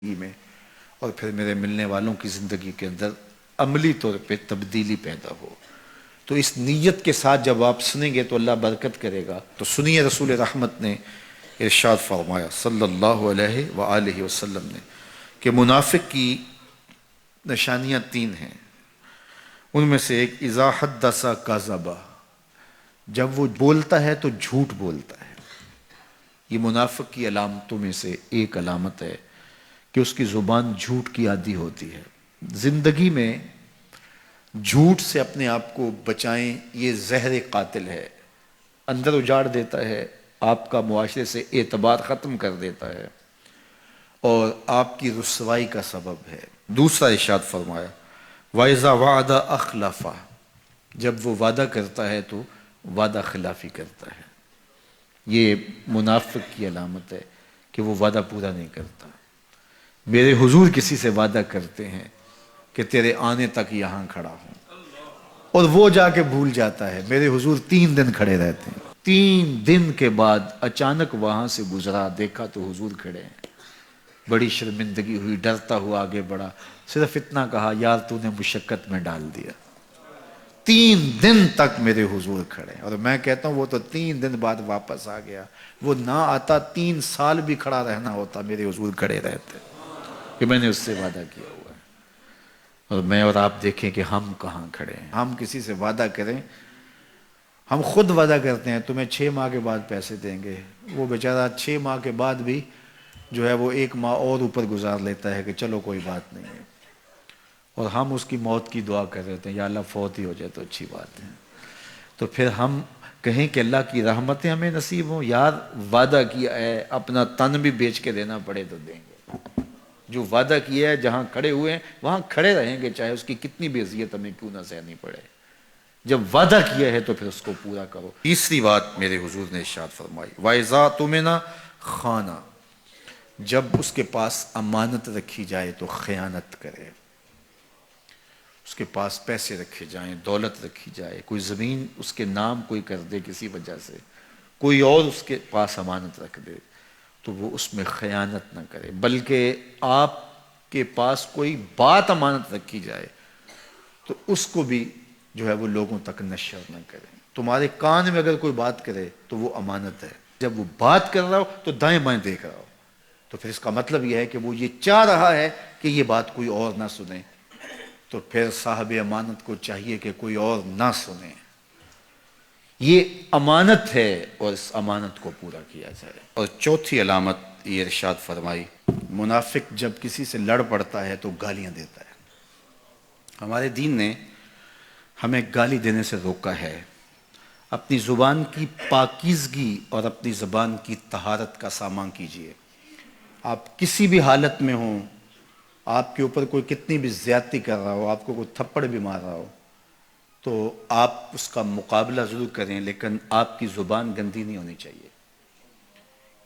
میں اور پھر میرے ملنے والوں کی زندگی کے اندر عملی طور پہ تبدیلی پیدا ہو۔ تو اس نیت کے ساتھ جب آپ سنیں گے تو اللہ برکت کرے گا۔ تو سنیے رسول رحمت نے ارشاد فرمایا صلی اللہ علیہ وآلہ وسلم نے کہ منافق کی نشانیاں 3 ہیں، ان میں سے ایک اذا حدث کذب، جب وہ بولتا ہے تو جھوٹ بولتا ہے۔ یہ منافق کی علامتوں میں سے ایک علامت ہے کہ اس کی زبان جھوٹ کی عادی ہوتی ہے۔ زندگی میں جھوٹ سے اپنے آپ کو بچائیں، یہ زہر قاتل ہے، اندر اجاڑ دیتا ہے، آپ کا معاشرے سے اعتبار ختم کر دیتا ہے اور آپ کی رسوائی کا سبب ہے۔ دوسرا ارشاد فرمایا وَإِذَا وَعَدَ أَخْلَفَ، جب وہ وعدہ کرتا ہے تو وعدہ خلافی کرتا ہے۔ یہ منافق کی علامت ہے کہ وہ وعدہ پورا نہیں کرتا۔ میرے حضور کسی سے وعدہ کرتے ہیں کہ تیرے آنے تک یہاں کھڑا ہوں، اور وہ جا کے بھول جاتا ہے۔ میرے حضور 3 دن کھڑے رہتے ہیں، 3 دن کے بعد اچانک وہاں سے گزرا، دیکھا تو حضور کھڑے ہیں۔ بڑی شرمندگی ہوئی، ڈرتا ہوا آگے بڑھا، صرف اتنا کہا یار تو نے مشقت میں ڈال دیا۔ 3 دن تک میرے حضور کھڑے، اور میں کہتا ہوں وہ تو 3 دن بعد واپس آ گیا۔ وہ نہ آتا 3 سال بھی کھڑا رہنا ہوتا، میرے حضور کھڑے رہتے کہ میں نے اس سے وعدہ کیا ہوا ہے۔ اور میں اور آپ دیکھیں کہ ہم کہاں کھڑے ہیں۔ ہم کسی سے وعدہ کریں، ہم خود وعدہ کرتے ہیں تمہیں 6 ماہ کے بعد پیسے دیں گے، وہ بیچارہ 6 ماہ کے بعد بھی جو ہے وہ 1 ماہ اور اوپر گزار لیتا ہے کہ چلو کوئی بات نہیں ہے، اور ہم اس کی موت کی دعا کر رہے ہیں یا اللہ فوت ہی ہو جائے تو اچھی بات ہے۔ تو پھر ہم کہیں کہ اللہ کی رحمتیں ہمیں نصیب ہوں، یار وعدہ کیا ہے اپنا تن بھی بیچ کے دینا پڑے تو دیں گے۔ جو وعدہ کیا ہے جہاں کھڑے ہوئے ہیں وہاں کھڑے رہیں گے، چاہے اس کی کتنی بھی اذیت ہمیں کیوں نہ سہنی پڑے۔ جب وعدہ کیا ہے تو پھر اس کو پورا کرو۔ تیسری بات میرے حضور نے ارشاد فرمائی وَإِذَا اؤْتُمِنَ خَانَ، جب اس کے پاس امانت رکھی جائے تو خیانت کرے۔ اس کے پاس پیسے رکھے جائیں، دولت رکھی جائے، کوئی زمین اس کے نام کوئی کر دے کسی وجہ سے، کوئی اور اس کے پاس امانت رکھ دے تو وہ اس میں خیانت نہ کرے، بلکہ آپ کے پاس کوئی بات امانت رکھی جائے تو اس کو بھی جو ہے وہ لوگوں تک نشر نہ کرے۔ تمہارے کان میں اگر کوئی بات کرے تو وہ امانت ہے، جب وہ بات کر رہا ہو تو دائیں بائیں دیکھ رہا ہو، تو پھر اس کا مطلب یہ ہے کہ وہ یہ چاہ رہا ہے کہ یہ بات کوئی اور نہ سنے، تو پھر صاحب امانت کو چاہیے کہ کوئی اور نہ سنے۔ یہ امانت ہے اور اس امانت کو پورا کیا جائے۔ اور چوتھی علامت یہ ارشاد فرمائی منافق جب کسی سے لڑ پڑتا ہے تو گالیاں دیتا ہے۔ ہمارے دین نے ہمیں گالی دینے سے روکا ہے۔ اپنی زبان کی پاکیزگی اور اپنی زبان کی طہارت کا سامان کیجیے۔ آپ کسی بھی حالت میں ہوں، آپ کے اوپر کوئی کتنی بھی زیادتی کر رہا ہو، آپ کو کوئی تھپڑ بھی مار رہا ہو، تو آپ اس کا مقابلہ ضرور کریں، لیکن آپ کی زبان گندی نہیں ہونی چاہیے۔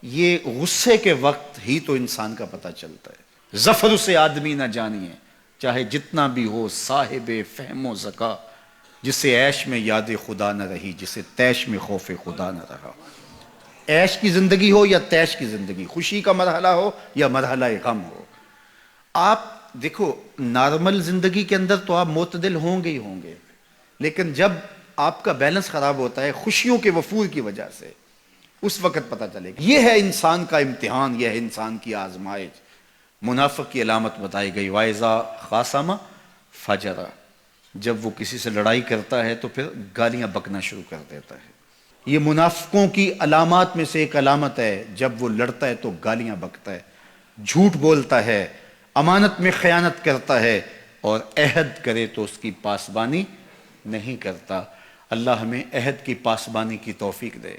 یہ غصے کے وقت ہی تو انسان کا پتہ چلتا ہے۔ ظفر اسے آدمی نہ جانیے چاہے جتنا بھی ہو صاحب فہم و ذکا، جسے عیش میں یاد خدا نہ رہی، جسے تیش میں خوف خدا نہ رہا۔ عیش کی زندگی ہو یا تیش کی زندگی، خوشی کا مرحلہ ہو یا مرحلہ غم ہو، آپ دیکھو نارمل زندگی کے اندر تو آپ معتدل ہوں گے ہی ہوں گے، لیکن جب آپ کا بیلنس خراب ہوتا ہے خوشیوں کے وفور کی وجہ سے، اس وقت پتہ چلے گا۔ یہ ہے انسان کا امتحان، یہ ہے انسان کی آزمائش۔ منافق کی علامت بتائی گئی وَإِذَا خَاصَمَ فَجَرَ، جب وہ کسی سے لڑائی کرتا ہے تو پھر گالیاں بکنا شروع کر دیتا ہے۔ یہ منافقوں کی علامات میں سے ایک علامت ہے، جب وہ لڑتا ہے تو گالیاں بکتا ہے، جھوٹ بولتا ہے، امانت میں خیانت کرتا ہے، اور عہد کرے تو اس کی پاسبانی نہیں کرتا۔ اللہ ہمیں عہد کی پاسبانی کی توفیق دے۔